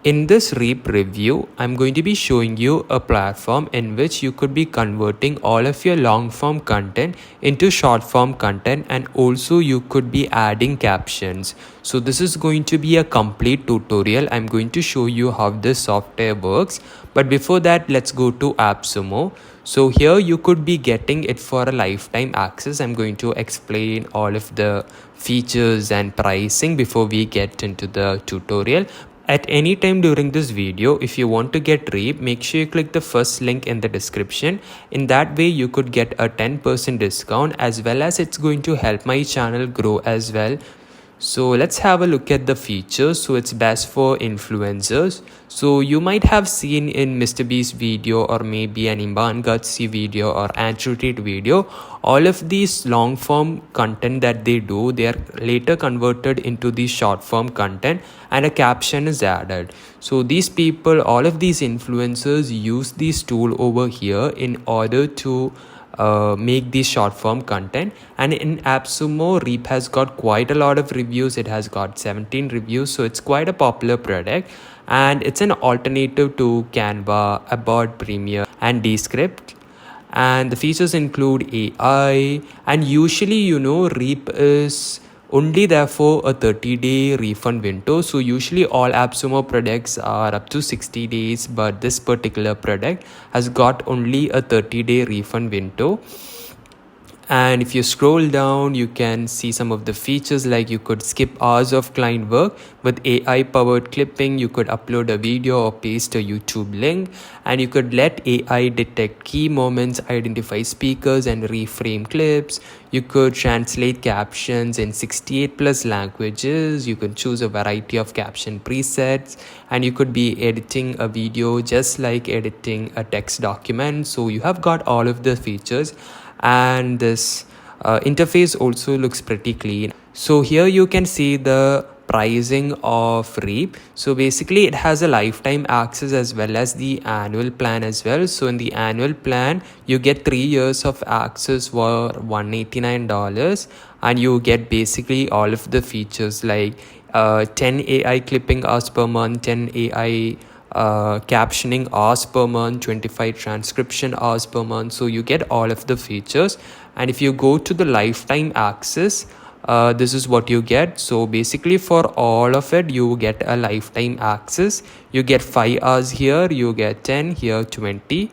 In this Reap review, I'm going to be showing you a platform in which you could be converting all of your long form content into short form content, and also you could be adding captions. So this is going to be a complete tutorial. I'm going to show you how this software works. But before that, let's go to AppSumo. So here you could be getting it for a lifetime access. I'm going to explain all of the features and pricing before we get into the tutorial. At any time during this video, if you want to get Reap, make sure you click the first link in the description. In that way, you could get a 10% discount, as well as it's going to help my channel grow as well. So let's have a look at the features. So it's best for influencers. So you might have seen in Mr. Beast video, or maybe an Imban Gutsy video or Andrew Tate video, all of these long form content that they do, they are later converted into the short form content and a caption is added. So these people, all of these influencers use this tool over here in order to make these short form content. And in AppSumo, Reap has got quite a lot of reviews. It has got 17 reviews, so it's quite a popular product, and it's an alternative to Canva, Adobe Premiere and Descript. And the features include AI, and usually Reap is only there for a 30-day refund window. So usually all AppSumo products are up to 60 days, but this particular product has got only a 30-day refund window. And if you scroll down, you can see some of the features, like you could skip hours of client work with AI powered clipping. You could upload a video or paste a YouTube link, and you could let AI detect key moments, identify speakers and reframe clips. You could translate captions in 68 plus languages. You could choose a variety of caption presets, and you could be editing a video just like editing a text document. So you have got all of the features, and this interface also looks pretty clean. So here you can see the pricing of Reap. So basically it has a lifetime access as well as the annual plan as well. So in the annual plan, you get 3 years of access for $189, and you get basically all of the features like 10 AI clipping hours per month, 10 AI captioning hours per month, 25 transcription hours per month. So you get all of the features. And if you go to the lifetime access, this is what you get. So basically for all of it, you get a lifetime access. You get 5 hours here, you get 10 here, 20,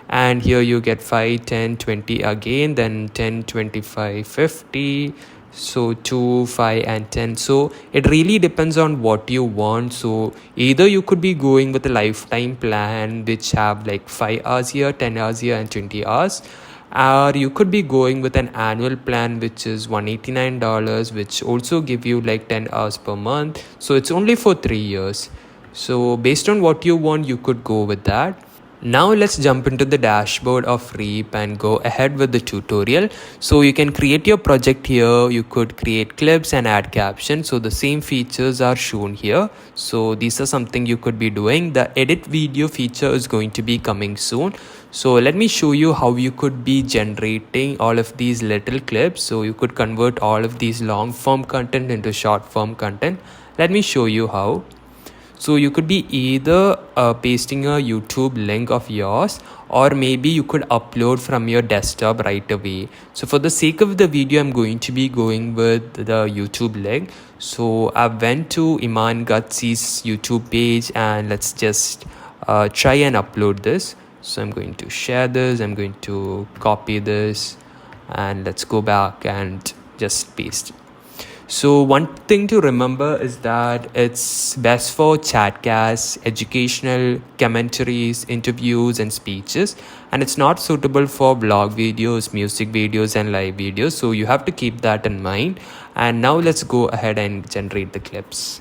and here you get 5, 10, 20 again, then 10, 25, 50. So 2, 5 and 10. So it really depends on what you want. So either you could be going with a lifetime plan which have like 5 hours here, 10 hours here and 20 hours, or you could be going with an annual plan which is $189, which also give you like 10 hours per month. So it's only for 3 years. So based on what you want, you could go with that. Now let's jump into the dashboard of Reap and go ahead with the tutorial. So you can create your project here. You could create clips and add captions. So the same features are shown here. So these are something you could be doing. The edit video feature is going to be coming soon. So let me show you how you could be generating all of these little clips. So you could convert all of these long form content into short form content. Let me show you how. So you could be either pasting a YouTube link of yours, or maybe you could upload from your desktop right away. So for the sake of the video, I'm going to be going with the YouTube link. So I went to Iman Gutsy's YouTube page, and let's just try and upload this. So I'm going to share this, I'm going to copy this, and let's go back and just paste it. So one thing to remember is that it's best for chatcasts, educational commentaries, interviews and speeches, and it's not suitable for blog videos, music videos and live videos. So you have to keep that in mind. And now let's go ahead and generate the clips.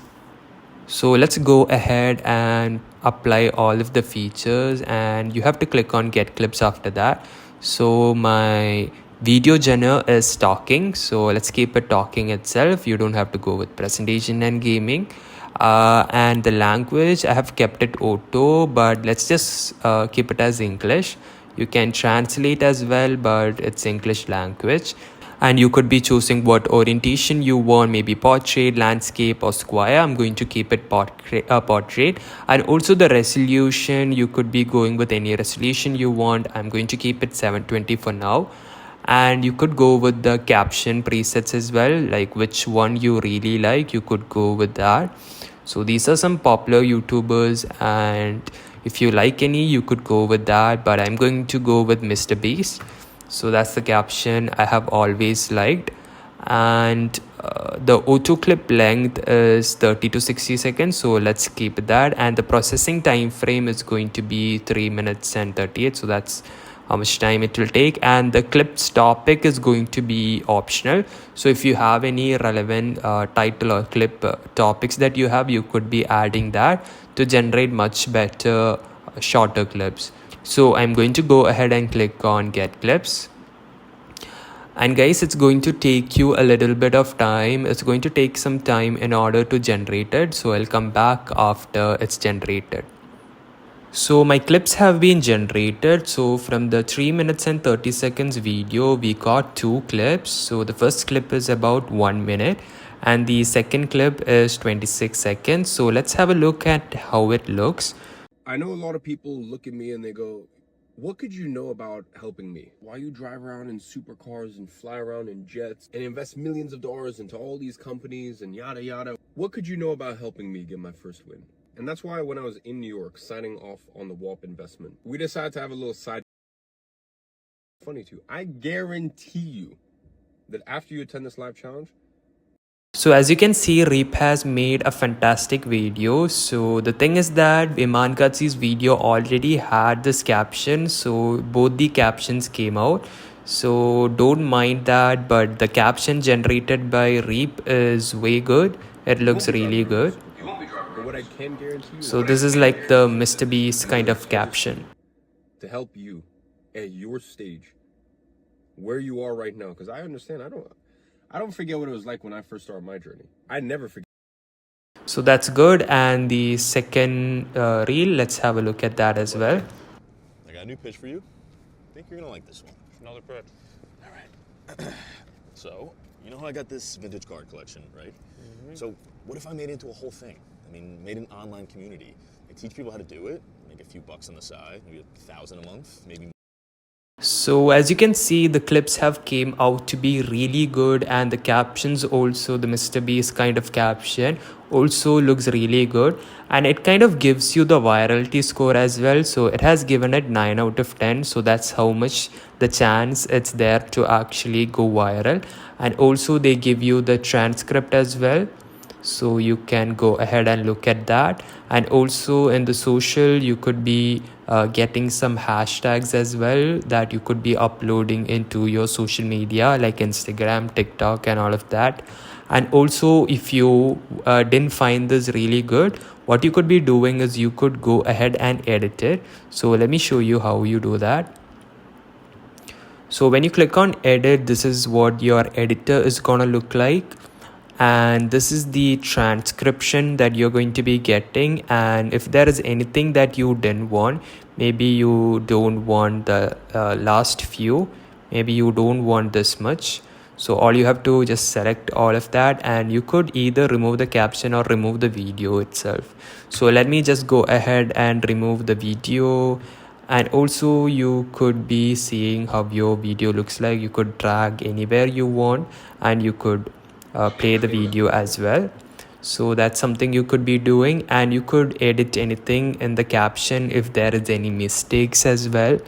So let's go ahead and apply all of the features, and you have to click on get clips after that. So my video genre is talking, so let's keep it talking itself. You don't have to go with presentation and gaming. And the language, I have kept it auto, but let's just keep it as English. You can translate as well, but it's English language. and you could be choosing what orientation you want, maybe portrait, landscape, or square. I'm going to keep it portrait. And also the resolution, you could be going with any resolution you want. I'm going to keep it 720 for now. And you could go with the caption presets as well, like which one you really like, you could go with that. So these are some popular YouTubers, and if you like any, you could go with that, but I'm going to go with Mr. Beast. So that's the caption I have always liked. And the auto clip length is 30 to 60 seconds, so let's keep that. And the processing time frame is going to be 3 minutes and 38, so that's how much time it will take. And the clip's topic is going to be optional, so if you have any relevant title or clip topics that you have, you could be adding that to generate much better shorter clips. So I'm going to go ahead and click on get clips. And guys, it's going to take you a little bit of time. It's going to take some time in order to generate it, so I'll come back after it's generated. So my clips have been generated. So from the 3 minutes and 30 seconds video, we got 2 clips. So the first clip is about 1 minute and the second clip is 26 seconds. So let's have a look at how it looks. I know a lot of people look at me and they go, what could you know about helping me? Why you drive around in supercars and fly around in jets and invest millions of dollars into all these companies and yada yada? What could you know about helping me get my first win? And that's why when I was in New York signing off on the WAP investment, we decided to have a little side. Funny too, I guarantee you that after you attend this live challenge, so as you can see, Reap has made a fantastic video. So the thing is that Iman Katsi's video already had this caption, so both the captions came out. So don't mind that, but the caption generated by Reap is way good. It looks really good. what I can guarantee you, so this is like the Mr. Beast kind of caption to help you at your stage where you are right now, because I understand I don't forget what it was like when I first started my journey. I never forget. So that's good. And the second reel, let's have a look at that as well. I got a new pitch for you. I think you're gonna like this one. Another pitch. All right. So, you know how I got this vintage card collection, right? So what if I made it into a whole thing? I mean, made an online community. I teach people how to do it, make a few bucks on the side, maybe 1,000 a month, maybe. So as you can see, the clips have came out to be really good, and the captions also, the Mr. Beast kind of caption also looks really good, and it kind of gives you the virality score as well. So it has given it 9 out of 10, so that's how much the chance it's there to actually go viral. And also they give you the transcript as well, so you can go ahead and look at that. And also in the social, you could be getting some hashtags as well that you could be uploading into your social media like Instagram, TikTok, and all of that. And also if you didn't find this really good, what you could be doing is you could go ahead and edit it. So let me show you how you do that. So when you click on edit, this is what your editor is gonna look like, and this is the transcription that you're going to be getting. And if there is anything that you didn't want, maybe you don't want the last few, maybe you don't want this much, so all you have to just select all of that, and you could either remove the caption or remove the video itself. So let me just go ahead and remove the video. And also you could be seeing how your video looks like. You could drag anywhere you want, and you could play the video as well. So that's something you could be doing, and you could edit anything in the caption if there is any mistakes as well.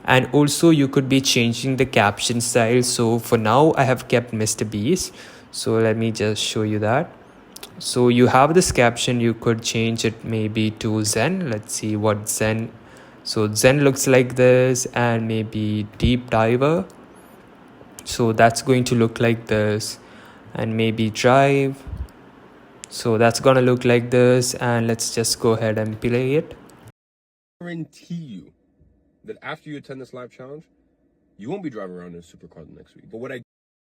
And also you could be changing the caption style. So for now I have kept Mr. Beast, so let me just show you that. So you have this caption, you could change it maybe to Zen. Let's see what Zen. So Zen looks like this, and maybe Deep Diver, so that's going to look like this. And maybe Drive, so that's gonna look like this. And let's just go ahead and play it. I guarantee you that after you attend this live challenge, you won't be driving around in a supercar the next week. But what I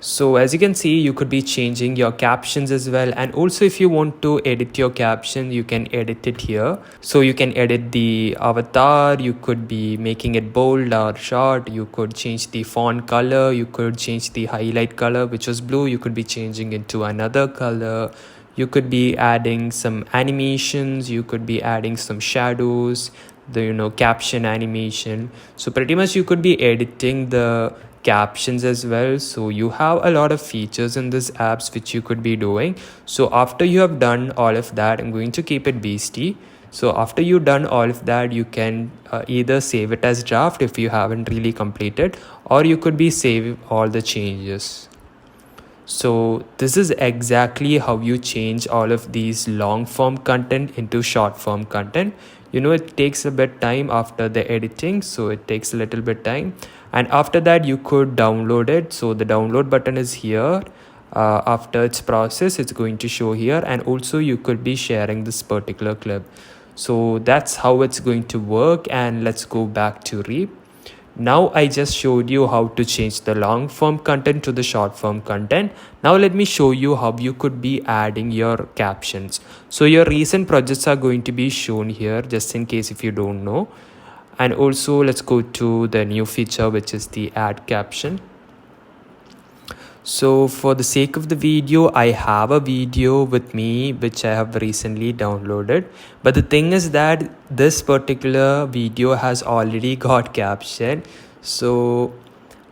So as you can see, you could be changing your captions as well, and also if you want to edit your caption, you can edit it here. So you can edit the avatar, you could be making it bold or short, you could change the font color, you could change the highlight color, which was blue, you could be changing it to another color. You could be adding some animations, you could be adding some shadows, the caption animation. So pretty much you could be editing the captions as well. So you have a lot of features in this apps which you could be doing. So after you have done all of that, I'm going to keep it beastie. So after you've done all of that, you can either save it as draft if you haven't really completed, or you could be save all the changes. So this is exactly how you change all of these long form content into short form content. It takes a bit time after the editing, so it takes a little bit time, and after that you could download it. So the download button is here. After its process, it's going to show here, and also you could be sharing this particular clip. So that's how it's going to work. And let's go back to Reap. Now I just showed you how to change the long form content to the short form content. Now let me show you how you could be adding your captions. So your recent projects are going to be shown here, just in case if you don't know. And also let's go to the new feature, which is the add caption. So for the sake of the video, I have a video with me which I have recently downloaded, but the thing is that this particular video has already got caption. So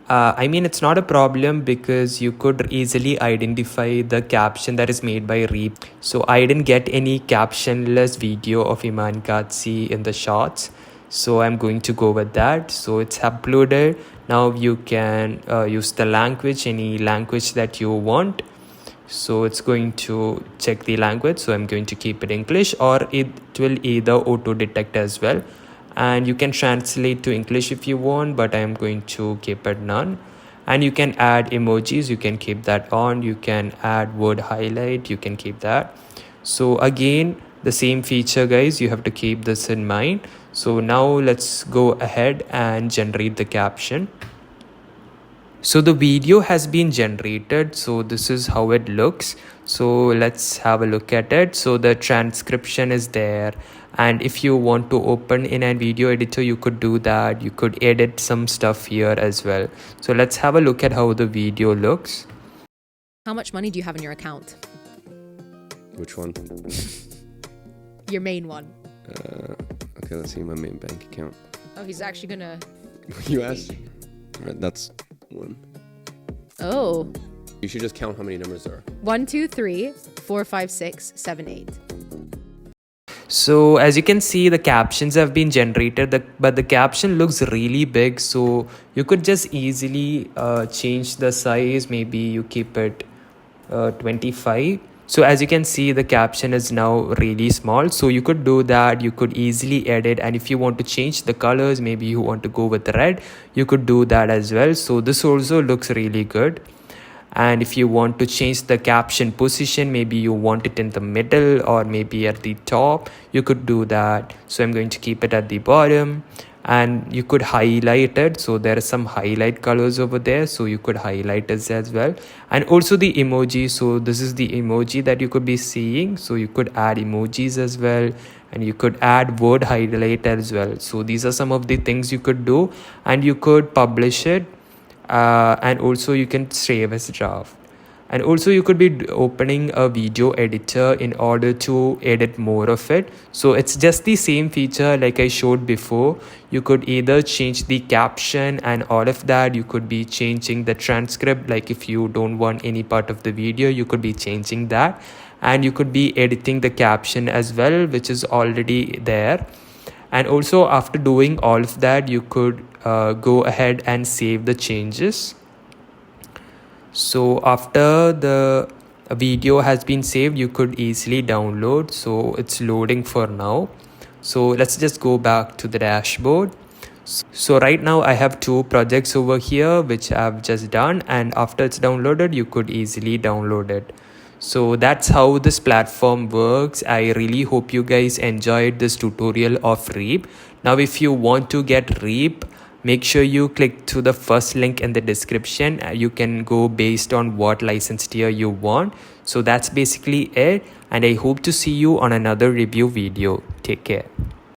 I mean, it's not a problem because you could easily identify the caption that is made by Reap. So I didn't get any captionless video of Iman Katsi in the shots, so I'm going to go with that. So it's uploaded. Now you can use the language, any language that you want. So it's going to check the language, so I'm going to keep it English, or it will either auto detect as well, and you can translate to English if you want, but I'm going to keep it none. And you can add emojis, you can keep that on. You can add word highlight, you can keep that. So again, the same feature, guys, you have to keep this in mind. So now let's go ahead and generate the caption. So the video has been generated, so this is how it looks. So let's have a look at it. So the transcription is there, and if you want to open in a video editor, you could do that. You could edit some stuff here as well. So let's have a look at how the video looks. How much money do you have in your account? Which one? Your main one. Okay, let's see my main bank account. Oh, he's actually gonna... You asked? Alright, that's one. Oh. You should just count how many numbers there are. 1, 2, 3, 4, 5, 6, 7, 8. So as you can see, the captions have been generated, but the caption looks really big. So you could just easily change the size. Maybe you keep it 25. So as you can see, the caption is now really small. So you could do that. You could easily edit. And if you want to change the colors, maybe you want to go with red, you could do that as well. So this also looks really good. And if you want to change the caption position, maybe you want it in the middle or maybe at the top, you could do that. So I'm going to keep it at the bottom, and you could highlight it. So there are some highlight colors over there, so you could highlight it as well. And also the emoji, so this is the emoji that you could be seeing. So you could add emojis as well, and you could add word highlight as well. So these are some of the things you could do, and you could publish it. And also you can save as draft. And also you could be opening a video editor in order to edit more of it. So it's just the same feature like I showed before. You could either change the caption and all of that. You could be changing the transcript, like if you don't want any part of the video, you could be changing that. And you could be editing the caption as well, which is already there. And also after doing all of that, you could go ahead and save the changes. So after the video has been saved, you could easily download. So it's loading for now. So let's just go back to the dashboard. So right now I have 2 projects over here which I've just done, and after it's downloaded, you could easily download it. So that's how this platform works. I really hope you guys enjoyed this tutorial of Reap. Now if you want to get Reap, Make sure you click to the first link in the description. You can go based on what license tier you want. So that's basically it, and I hope to see you on another review video. Take care.